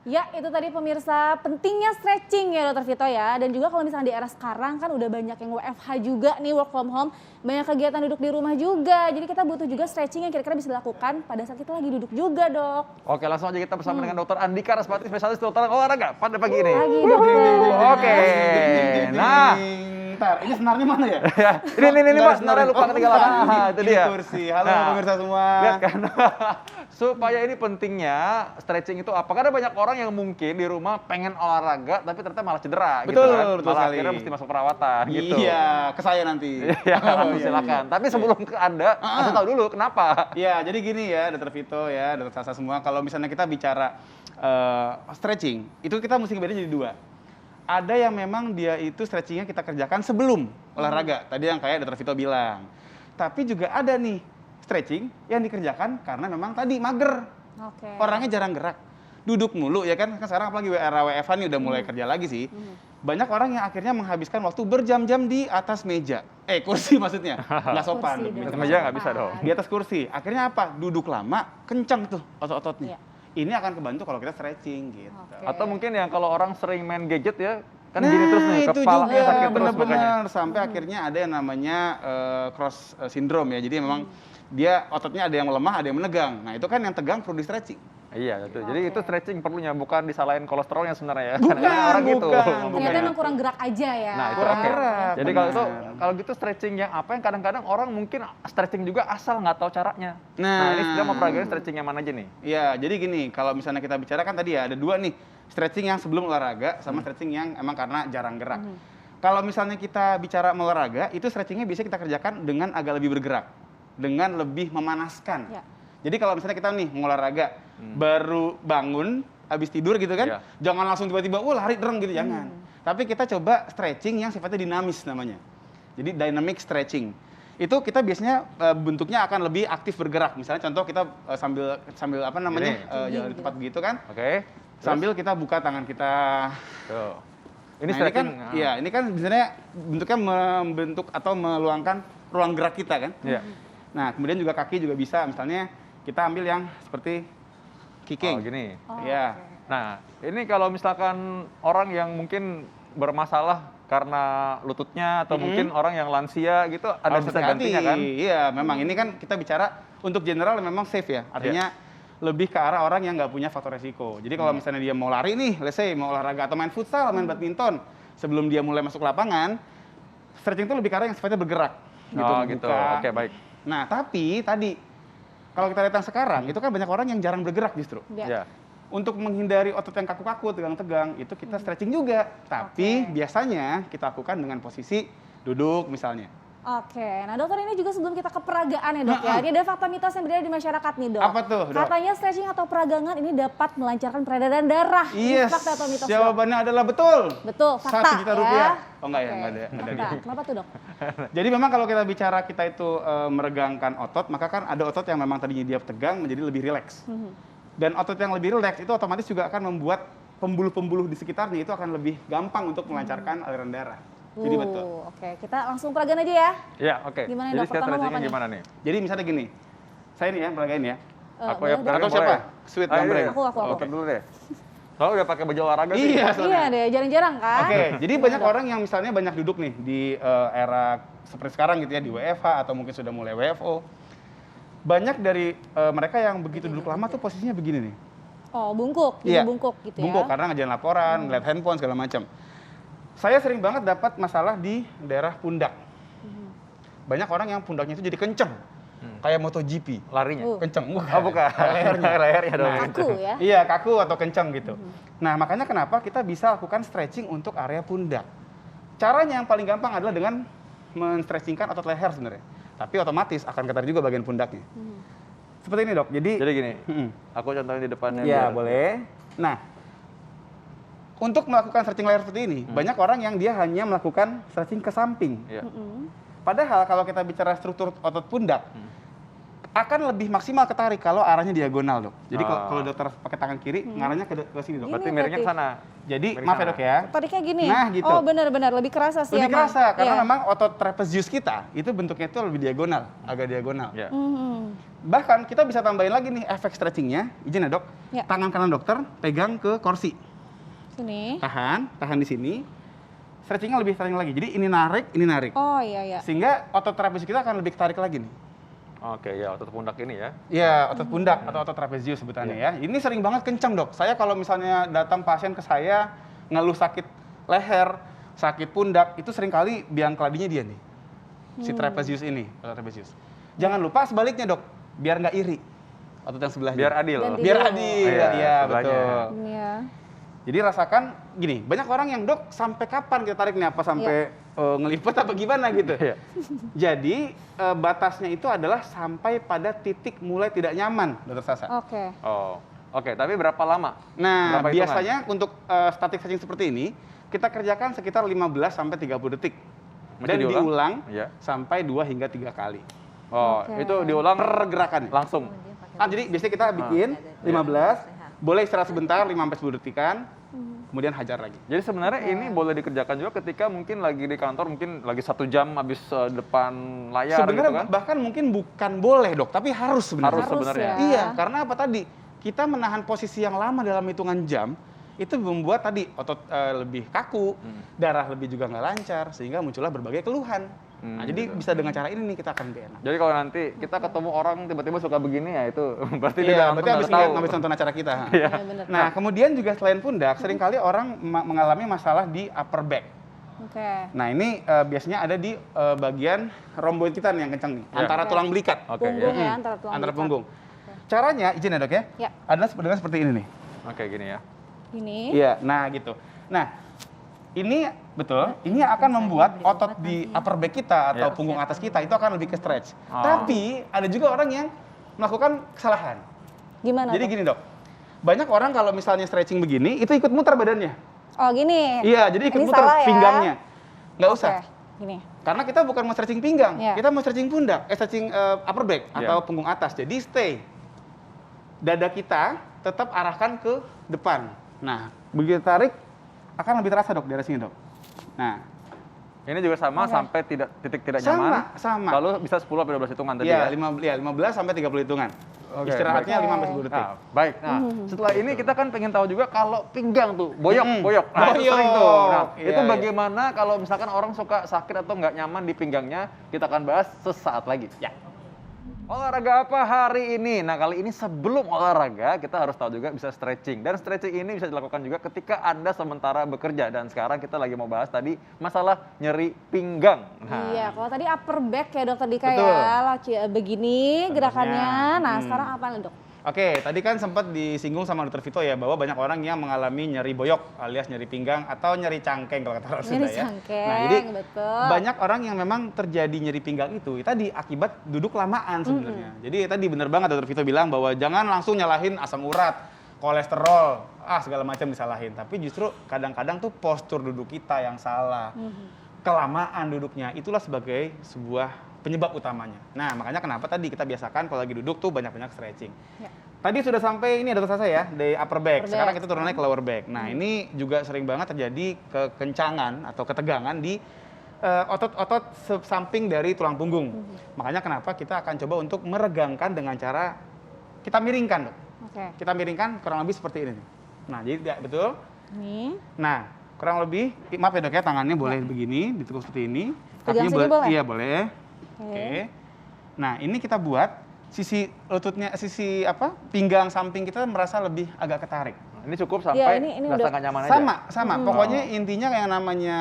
Ya, itu tadi pemirsa pentingnya stretching ya Dokter Vito ya. Dan juga kalau misalnya di era sekarang kan udah banyak yang WFH juga nih, work from home. Banyak kegiatan duduk di rumah juga. Jadi kita butuh juga stretching yang kira-kira bisa dilakukan pada saat kita lagi duduk juga, Dok. Oke, langsung aja kita bersama dengan Dokter Andika Raspati, spesialis dokter olahraga pada pagi ini. Pagi, Dokter. Oke. Nah, Bentar, ini senarnya mana ya? ini Pak, senarnya lupa ketinggalan. Nah, itu dia. Kursi. Halo Nah, pemirsa semua. Lihat kan. Supaya ini pentingnya stretching itu apa? Karena banyak orang yang mungkin di rumah pengen olahraga tapi ternyata malah cedera gitu Betul, kan. betul Malah sekali. akhirnya mesti masuk perawatan gitu. Iya, ke saya nanti. Ya, silakan. Tapi sebelum ke Anda, kasih tahu dulu kenapa. Iya, jadi gini ya, Dokter Vito ya, Dokter Sasa semua. Kalau misalnya kita bicara stretching, itu kita mesti bedain jadi dua. Ada yang memang dia itu stretchingnya kita kerjakan sebelum olahraga. Tadi yang kayak Dokter Vito bilang. Tapi juga ada nih stretching yang dikerjakan karena memang tadi mager. Oke. Orangnya jarang gerak. Duduk mulu ya kan. Sekarang apalagi era WFH nih udah mulai kerja lagi sih. Banyak orang yang akhirnya menghabiskan waktu berjam-jam di atas meja. Kursi maksudnya. Nggak sopan. Kursi, Di Dok. Atas meja nggak bisa dong. di atas kursi. Akhirnya apa? Duduk lama, kencang tuh otot-ototnya. Iya. Ini akan kebantu kalau kita stretching gitu. Oke. Atau mungkin yang kalau orang sering main gadget ya, kan gini terus nih, itu kepalanya juga sakit terus makanya. benar-benar sampai akhirnya ada yang namanya cross syndrome ya. Jadi memang dia ototnya ada yang melemah, ada yang menegang. Nah, itu kan yang tegang perlu di stretching. Iya, itu. Jadi Oke. itu stretching perlunya, bukan disalahin kolesterolnya sebenarnya ya. Bukan, Karena orang gitu. bukan. Ternyata ngomongnya. emang kurang gerak aja ya. Nah, itu Kurang oke. gerak, Jadi kalau itu benar. kalau gitu stretching yang apa yang kadang-kadang orang mungkin stretching juga asal nggak tahu caranya. Nah. Ini kita mau peragain stretching yang mana aja nih? Iya, jadi gini, kalau misalnya kita bicara kan tadi ya ada dua nih, stretching yang sebelum olahraga sama stretching yang emang karena jarang gerak. Kalau misalnya kita bicara olahraga, itu stretchingnya bisa kita kerjakan dengan agak lebih bergerak, dengan lebih memanaskan. Ya. Jadi kalau misalnya kita nih mau olahraga, baru bangun, habis tidur gitu kan, Iya. jangan langsung tiba-tiba, lari dereng gitu, jangan. Tapi kita coba stretching yang sifatnya dinamis namanya. Jadi dynamic stretching. Itu kita biasanya bentuknya akan lebih aktif bergerak. Misalnya contoh kita sambil apa namanya, jalan di tempat begitu kan, Oke. sambil kita buka tangan kita. Tuh. Ini Nah, stretching. ini kan sebenarnya bentuknya membentuk atau meluangkan ruang gerak kita kan. Iya. Nah, kemudian juga kaki juga bisa, misalnya kita ambil yang seperti kicking. Oh, gini. Oh, Iya. oke. Nah, ini kalau misalkan orang yang mungkin bermasalah karena lututnya atau mungkin orang yang lansia gitu ada Harus bisa hati-hati. gantinya kan? Iya, memang ini kan kita bicara untuk general memang safe ya. Artinya lebih ke arah orang yang nggak punya faktor resiko. Jadi kalau misalnya dia mau lari nih, let's say mau olahraga atau main futsal, main badminton, sebelum dia mulai masuk lapangan, stretching itu lebih ke arah yang sifatnya bergerak. Oh, gitu. membuka. Oke, baik. Nah, tapi tadi kalau kita lihat yang sekarang, itu kan banyak orang yang jarang bergerak justru. Ya. Ya. Untuk menghindari otot yang kaku-kaku, tegang-tegang, itu kita stretching juga. Tapi Oke. biasanya kita lakukan dengan posisi duduk misalnya. Oke, nah dokter ini juga sebelum kita ke peragaan ya dok ya, ini ada fakta mitos yang beredar di masyarakat nih dok. Apa tuh, Dok? Katanya stretching atau peragangan ini dapat melancarkan peredaran darah. Ini Yes, fakta atau mitos dok? jawabannya adalah betul. Betul, fakta 1 juta ya. rupiah. Oh enggak ya, Oke, enggak ada. fakta. Kenapa tuh dok? Jadi memang kalau kita bicara kita itu meregangkan otot, maka kan ada otot yang memang tadinya dia tegang menjadi lebih rileks. Dan otot yang lebih rileks itu otomatis juga akan membuat pembuluh-pembuluh di sekitarnya itu akan lebih gampang untuk melancarkan aliran darah. Jadi betul. Oke, kita langsung peragaan aja ya. Iya, oke. Gimana, Jadi Dok? sekarang Pertama mau stretchingnya apa nih? gimana nih? Jadi misalnya gini, saya nih ya peragain ya. Aku boleh, ya, Dok. peragain Atau boleh. siapa? Sweet Ah, gambreng. iya. Aku. Dokter dulu deh. Soalnya udah pakai baju olahraga sih. Iya, Iya deh, jarang-jarang kan. Oke, jadi Gimana, banyak Dok? orang yang misalnya banyak duduk nih di era seperti sekarang gitu ya, di WFH atau mungkin sudah mulai WFO. Banyak dari mereka yang begitu duduk lama tuh posisinya begini nih. Oh, bungkuk, Iya, jadi bungkuk gitu ya. Bungkuk karena ngerjain laporan, ngeliat handphone segala macam. Saya sering banget dapat masalah di daerah pundak. Banyak orang yang pundaknya itu jadi kenceng, kayak MotoGP, Larinya. kenceng. Oh, bukan. Lehernya dong. Kaku ya. Iya, kaku atau kenceng gitu. Nah, makanya kenapa kita bisa lakukan stretching untuk area pundak. Caranya yang paling gampang adalah dengan men-stretchingkan otot leher sebenarnya. Tapi otomatis akan ketarik juga bagian pundaknya. Seperti ini dok, jadi Gini, Mm-mm. aku contohin di depannya. Iya, biar- boleh. Nah, untuk melakukan stretching leher seperti ini, banyak orang yang dia hanya melakukan stretching ke samping. Iya. Padahal kalau kita bicara struktur otot pundak, akan lebih maksimal ketarik kalau arahnya diagonal, dok. Jadi Ah. kalau dokter pakai tangan kiri, ngarahnya ke sini, dok. Ini Berarti miringnya ke berarti. sana. Jadi, Miring maaf ya sana. dok ya. Tariknya gini. Nah, gitu. Oh, benar-benar lebih kerasa sih Lebih emang. kerasa, karena Iya. memang otot trapezius kita, itu bentuknya itu lebih diagonal, agak diagonal. Iya. Mhm. Bahkan kita bisa tambahin lagi nih efek stretchingnya. Izin ya dok, Ya. tangan kanan dokter pegang ke kursi. Sini. Tahan di sini. Stretchingnya lebih tarik lagi. Jadi ini narik. Oh iya ya. Sehingga otot trapesius kita akan lebih tarik lagi nih. Oke, ya otot pundak ini ya. Iya, otot pundak atau otot trapezius sebutannya ya. Ini sering banget kencang dok. Saya kalau misalnya datang pasien ke saya ngeluh sakit leher, sakit pundak, itu sering kali biang keladinya dia nih. Si trapezius ini, otot trapezius. Jangan lupa sebaliknya dok, biar nggak iri. Otot yang sebelahnya. Biar adil. Ganti. Biar dulu. adil. Iya, Iya, sebelahnya. betul. Ini ya. Jadi rasakan gini, banyak orang yang dok sampai kapan kita tariknya? Apa sampai ngelipet apa gimana gitu? Iya. Jadi batasnya itu adalah sampai pada titik mulai tidak nyaman, dokter Sasa. Oke. Oh, oke. Tapi berapa lama? Nah, Berapa hitungan? biasanya untuk static stretching seperti ini, kita kerjakan sekitar 15 sampai 30 detik. Mesti Dan diulang? diulang Iya. sampai 2 hingga 3 kali. Oh, Oke. itu diulang Per gerakannya. langsung. Jadi biasanya kita bikin 15, boleh istirahat sebentar 5 sampai 10 detikan, kemudian hajar lagi. Jadi sebenarnya ini boleh dikerjakan juga ketika mungkin lagi di kantor, mungkin lagi 1 jam habis depan layar Sebenarnya gitu kan? bahkan mungkin bukan boleh, Dok, tapi harus sebenarnya. Harus sebenarnya. ya. Iya, karena apa tadi? Kita menahan posisi yang lama dalam hitungan jam, itu membuat tadi otot lebih kaku, darah lebih juga nggak lancar, sehingga muncullah berbagai keluhan. Nah, jadi bisa dengan cara ini nih kita akan lebih enak. Jadi kalau nanti kita ketemu orang tiba-tiba suka begini ya itu berarti dia Iya, udah berarti nonton, habis udah tahu. habis nonton acara kita. Iya benar. Nah, kemudian juga selain pundak, seringkali orang mengalami masalah di upper back. Oke. Nah, ini biasanya ada di bagian romboid kita nih yang kencang nih, Ya. antara tulang belikat. Oke, Punggung ya. ya, antara tulang Antara belikat. punggung. Caranya, izin ya dok ya, Ya. adalah seperti ini nih. Oke, gini ya. Ini. Iya, nah gitu. Nah, ini betul, ini akan membuat otot di upper back kita atau Iya. punggung atas kita itu akan lebih ke stretch. Oh. Tapi ada juga orang yang melakukan kesalahan. Gimana Jadi tuh? gini dok, banyak orang kalau misalnya stretching begini, itu ikut muter badannya. Oh gini. Iya, jadi ikut Ini muter salah ya? pinggangnya. Nggak usah. Oke. Gini. Karena kita bukan mau stretching pinggang, Iya. kita mau stretching pundak, stretching upper back Iya. atau punggung atas. Jadi stay. Dada kita tetap arahkan ke depan. Nah, begitu tarik akan lebih terasa dok dari sini dok. Nah, Ini juga sama Oke. sampai titik tidak nyaman. sama. Lalu bisa 10 sampai 12 hitungan tadi Iya, ya. 15 sampai 30 hitungan. Oke, Istirahatnya baik. 5 sampai 10 detik. Nah, baik. Nah, setelah ini kita kan pengen tahu juga kalau pinggang tuh boyok. Nah, itu Boyok. sering tuh. Nah, Iya, itu iya. bagaimana kalau misalkan orang suka sakit atau nggak nyaman di pinggangnya? Kita akan bahas sesaat lagi. Ya. Olahraga apa hari ini? Nah, kali ini sebelum olahraga kita harus tahu juga bisa stretching. Dan stretching ini bisa dilakukan juga ketika Anda sementara bekerja. Dan sekarang kita lagi mau bahas tadi masalah nyeri pinggang. Nah, Iya, kalau tadi upper back ya dokter Dika Betul. ya, laki begini gerakannya. Nah, sekarang apa nih dok? Oke, tadi kan sempat disinggung sama Dr. Vito ya bahwa banyak orang yang mengalami nyeri boyok alias nyeri pinggang atau nyeri cangkeng kalau kata orang Sunda Nyeri ya. cangkeng, Nah, jadi betul. banyak orang yang memang terjadi nyeri pinggang itu tadi akibat duduk lamaan sebenarnya. Jadi tadi benar banget Dr. Vito bilang bahwa jangan langsung nyalahin asam urat, kolesterol, segala macam disalahin. Tapi justru kadang-kadang tuh postur duduk kita yang salah. Kelamaan duduknya itulah sebagai sebuah penyebab utamanya. Nah, makanya kenapa tadi kita biasakan kalau lagi duduk tuh banyak-banyak stretching. Ya. Tadi sudah sampai ini dokter saya ya, dari upper back. Upper Sekarang back. kita turunnya ke lower back. Nah, ini juga sering banget terjadi kekencangan atau ketegangan di otot-otot samping dari tulang punggung. Makanya kenapa kita akan coba untuk meregangkan dengan cara kita miringkan, dok. Oke. Kita miringkan kurang lebih seperti ini. Nah, jadi betul. Nih. Nah, kurang lebih, maaf ya dok ya, tangannya boleh begini, ditekuk seperti ini. Pegang sini boleh? Iya boleh. Oke. Oke. Nah, ini kita buat sisi lututnya, sisi apa? Pinggang samping kita merasa lebih agak ketarik. ini cukup Iya, sampai ini rasa udah nggak nyaman aja. Sama. Pokoknya intinya yang namanya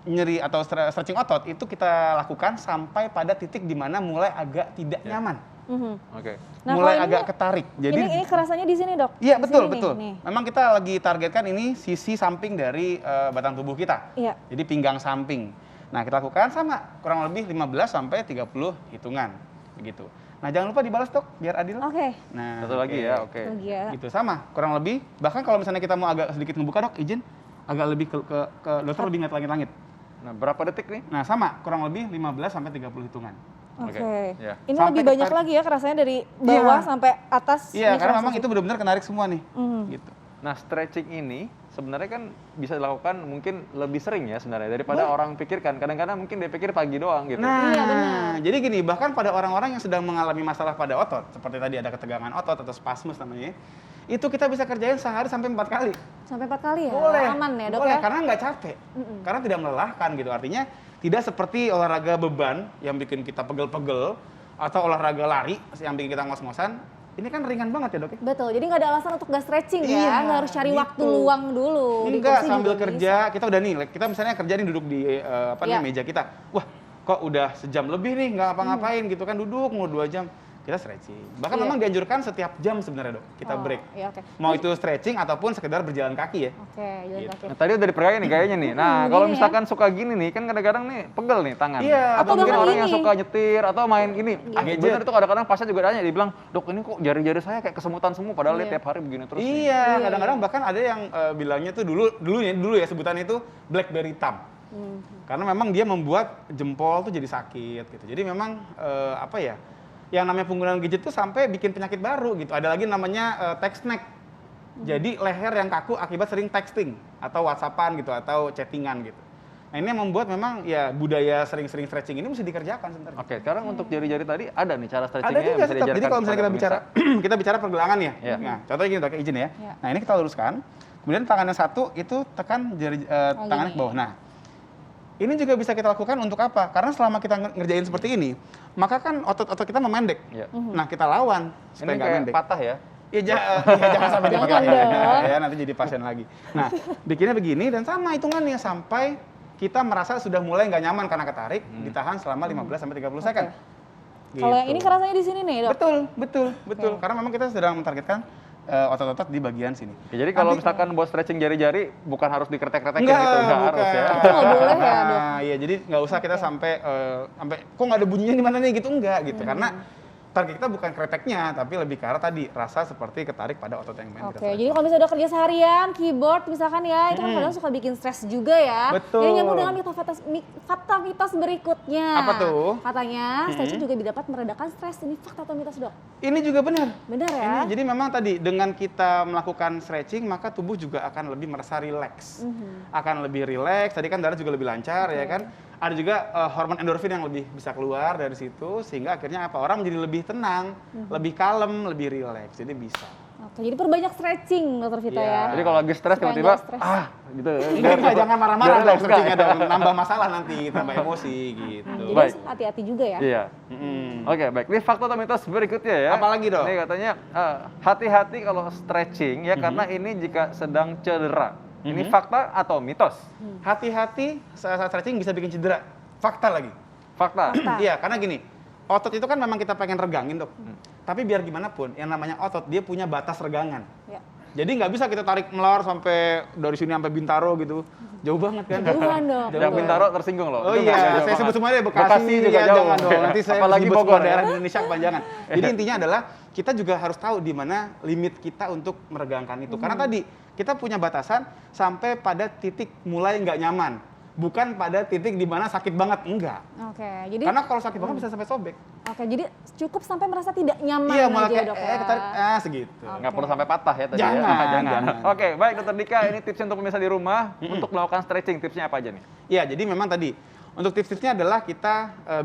nyeri atau stretching otot itu kita lakukan sampai pada titik di mana mulai agak tidak nyaman. Mhm. Oke. Nah, mulai kalau ini- agak ketarik. Jadi ini kerasanya di sini dok? iya Di betul sini nih, betul. nih. Memang kita lagi targetkan ini sisi samping dari batang tubuh kita. Iya. Jadi pinggang samping. Nah, kita lakukan sama kurang lebih 15 sampai 30 hitungan begitu. Nah, jangan lupa dibalas dok biar adil. Oke. Nah, Satu lagi ya, oke. Lagi ya. Gitu sama, kurang lebih. Bahkan kalau misalnya kita mau agak sedikit ngebuka dok, izin agak lebih ke dokter lebih ngeliat langit-langit. Nah, berapa detik nih? Nah, sama, kurang lebih 15 sampai 30 hitungan. Oke. Oke, ya. Ini Sampai lebih banyak ketarik. lagi ya kerasanya dari bawah Iya. sampai atas. Iya, Ini karena kerasa memang sih. itu benar-benar kenarik semua nih. Mhm. Gitu. Nah, stretching ini sebenarnya kan bisa dilakukan mungkin lebih sering ya sebenarnya daripada orang pikirkan. Kadang-kadang mungkin dia pikir pagi doang gitu. Nah, Iya, benar. jadi gini, bahkan pada orang-orang yang sedang mengalami masalah pada otot, seperti tadi ada ketegangan otot atau spasmus namanya, itu kita bisa kerjain sehari sampai 4 kali. Sampai 4 kali ya? Boleh, Aman ya dok boleh, ya? karena nggak capek, karena tidak melelahkan gitu. Artinya tidak seperti olahraga beban yang bikin kita pegel-pegel atau olahraga lari yang bikin kita ngos-ngosan. Ini kan ringan banget ya dok ya? Betul, jadi nggak ada alasan untuk nggak stretching Iya, ya, nggak harus cari gitu. waktu luang dulu. Di Enggak, kursi sambil juga kerja, kita udah nih, kita misalnya kerja nih duduk di Iya. meja kita. Wah, kok udah sejam lebih nih nggak ngapa-ngapain gitu kan, duduk mau 2 jam. Kita stretching. Bahkan Iya. memang dianjurkan setiap jam sebenarnya dok, kita Oh, break. iya, oke. Mau itu stretching ataupun sekedar berjalan kaki ya. Oke, jalan Gitu. kaki. Nah, tadi udah diperagain nih kayaknya nih. Nah, begini kalau ya. misalkan suka gini nih, kan kadang-kadang nih pegel nih tangan. Iya, Atau mungkin bahkan orang yang ini. suka nyetir atau main gini. Ah, Gadget. bener itu kadang-kadang pasnya juga nanya, dia bilang, "Dok, ini kok jari-jari saya kayak kesemutan semua padahal dia Iya. tiap hari begini terus." nih." Iya, kadang-kadang bahkan ada yang bilangnya tuh dulu ya sebutannya itu blackberry thumb. Karena memang dia membuat jempol tuh jadi sakit gitu. Jadi memang apa ya? Yang namanya penggunaan gadget tuh sampai bikin penyakit baru gitu. Ada lagi namanya text neck. Jadi leher yang kaku akibat sering texting atau WhatsAppan gitu atau chattingan gitu. Nah, ini yang membuat memang ya budaya sering-sering stretching ini mesti dikerjakan sebenarnya. Oke, sekarang untuk jari-jari tadi ada nih cara Ada stretchingnya juga yang bisa tetap. Jadi diajarkan kalau misalnya kita kepada bicara pemirsa. kita bicara pergelangan ya. Iya. Nah, contohnya gini dok, izin ya. Iya. Nah, ini kita luruskan. Kemudian tangan yang satu itu tekan jari tangannya gini. ke bawah. Nah, ini juga bisa kita lakukan untuk apa? Karena selama kita ngerjain seperti ini, maka kan otot-otot kita memendek. Iya. Nah, kita lawan supaya Ini nggak kayak mendek. patah ya. Ya, jangan sampai Jangan dipakai dong. ya, nanti jadi pasien lagi. Nah, bikinnya begini dan sama hitungannya sampai kita merasa sudah mulai nggak nyaman karena ketarik, ditahan selama 15 sampai 30 second. Kalau yang Gitu. ini kerasanya di sini nih dok? Betul. Oke. Karena memang kita sedang mentargetkan otot-otot di bagian sini. Ya, jadi kalau Nanti- misalkan buat stretching jari-jari bukan harus dikretek-kretekin Enggak, gitu, enggak harus ya. Itu nggak boleh ya, Dok? Iya, jadi nggak usah kita sampai kok nggak ada bunyinya di mana nih gitu, enggak gitu. Karena target kita bukan kreteknya, tapi lebih ke arah tadi rasa seperti ketarik pada otot yang main. Oke, jadi kalau misalnya udah kerja seharian, keyboard misalkan ya, itu kan kadang suka bikin stres juga ya. Betul. Jadi nyambung dengan fakta mitos berikutnya. Apa tuh? Katanya stretching juga dapat meredakan stres. Ini fakta atau mitos dok? Ini juga benar. Benar ya? Ini, jadi memang tadi dengan kita melakukan stretching maka tubuh juga akan lebih merasa rileks, akan lebih rileks. Tadi kan darah juga lebih lancar ya kan. Ada juga hormon endorfin yang lebih bisa keluar dari situ sehingga akhirnya apa orang menjadi lebih tenang, lebih kalem, lebih rileks. Jadi bisa. Oke, jadi perbanyak stretching dokter Vito Iya. ya. Jadi kalau lagi stres Supaya tiba-tiba nggak stres. gitu. Enggak, jangan marah-marah Biar dong relax, stretchingnya enggak. dong, nambah masalah nanti, tambah emosi gitu. Jadi Baik. harus hati-hati juga ya. Iya. Mm-mm. Oke, baik. Ini fakta atau mitos berikutnya ya. Apalagi, Dok? Ini katanya hati-hati kalau stretching ya karena ini jika sedang cedera. Ini fakta atau mitos? Hati-hati saat stretching bisa bikin cedera. Fakta lagi. Fakta. Iya, karena gini, otot itu kan memang kita pengen regangin dok. Tapi biar gimana pun, yang namanya otot dia punya batas regangan. Ya. Jadi nggak bisa kita tarik melor sampai dari sini sampai Bintaro gitu, jauh banget kan? Jauhan dok. Jauh. Yang Bintaro tersinggung loh. Oh Itu nggak iya, jauh saya banget. sebut semuanya Bekasi, Bekasi juga ya, jauh. jangan dong. Nanti saya Apalagi sebut Bogor semua ya. daerah di Indonesia kepanjangan. Jadi intinya adalah kita juga harus tahu di mana limit kita untuk meregangkan itu. Karena tadi kita punya batasan sampai pada titik mulai nggak nyaman. Bukan pada titik di mana sakit banget, enggak. Oke, jadi Karena kalau sakit banget bisa sampai sobek. oke, jadi cukup sampai merasa tidak nyaman Iya, malah aja kayak dok ya. ketarik, segitu. Nggak perlu sampai patah ya tadi Jangan, ya. jangan. Oke, baik Dokter Dika, ini tipsnya untuk pemirsa di rumah untuk melakukan stretching. Tipsnya apa aja nih? Iya, jadi memang tadi untuk tips-tipsnya adalah kita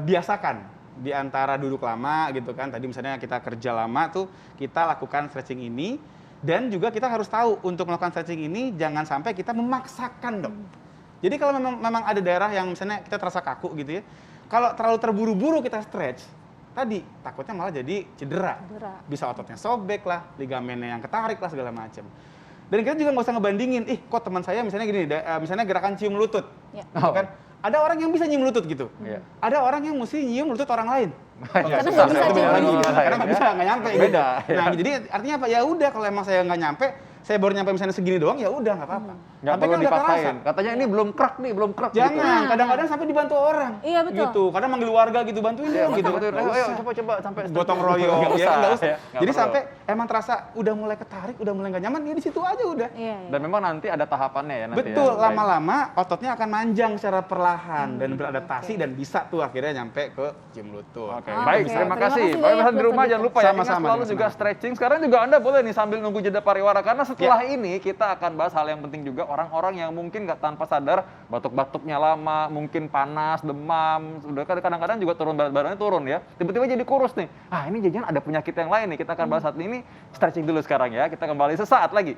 biasakan di antara duduk lama gitu kan. Tadi misalnya kita kerja lama tuh kita lakukan stretching ini dan juga kita harus tahu untuk melakukan stretching ini jangan sampai kita memaksakan dok. Jadi kalau memang ada daerah yang misalnya kita terasa kaku gitu ya, kalau terlalu terburu-buru kita stretch, tadi takutnya malah jadi cedera. Bisa ototnya sobek lah, ligamennya yang ketarik lah segala macam. Dan kita juga nggak usah ngebandingin, kok teman saya misalnya gini, misalnya gerakan cium lutut, Ya. gitu kan? Ada orang yang bisa nyium lutut gitu, Iya. ada orang yang mesti nyium lutut orang lain. Karena susah, nggak bisa susah, cium susah, lagi. susah, Karena ya. nggak bisa, nggak nyampe. Beda, Gitu. ya. Nah, jadi artinya apa? Ya udah, kalau emang saya nggak nyampe, saya baru nyampe misalnya segini doang, ya udah nggak apa-apa. Nggak Tapi perlu kan udah dipaksain. kerasa. Katanya ini belum krek nih, belum krek gitu. Jangan, kadang-kadang sampai dibantu orang. Iya, betul. Gitu, kadang manggil warga gitu, bantuin Iya, dong gitu. betul. Nggak Ayo, usah. coba sampai Gotong royong, Nggak ya nggak usah. ya, nggak Jadi perlu. sampai emang terasa udah mulai ketarik, udah mulai nggak nyaman, ya di situ aja udah. Iya, iya. Dan memang nanti ada tahapannya ya nanti Betul, ya. lama-lama ototnya akan manjang secara perlahan dan beradaptasi dan bisa tuh akhirnya nyampe ke gym lutut. Oke, Ah, baik, oke. terima Terima kasih. kasih Pak banyak Pemirsa di buat rumah jangan lupa ya, ingat Sama-sama, selalu dengan juga senang. stretching. Sekarang juga Anda boleh nih sambil nunggu jeda pariwara karena setelah Ya. ini kita akan bahas hal yang penting juga orang-orang yang mungkin nggak tanpa sadar batuk-batuknya lama, mungkin panas, demam, udah kadang-kadang juga turun berat badannya turun ya. Tiba-tiba jadi kurus nih. Ah, ini jangan ada penyakit yang lain nih. Kita akan bahas saat ini. Stretching dulu sekarang ya. Kita kembali sesaat lagi.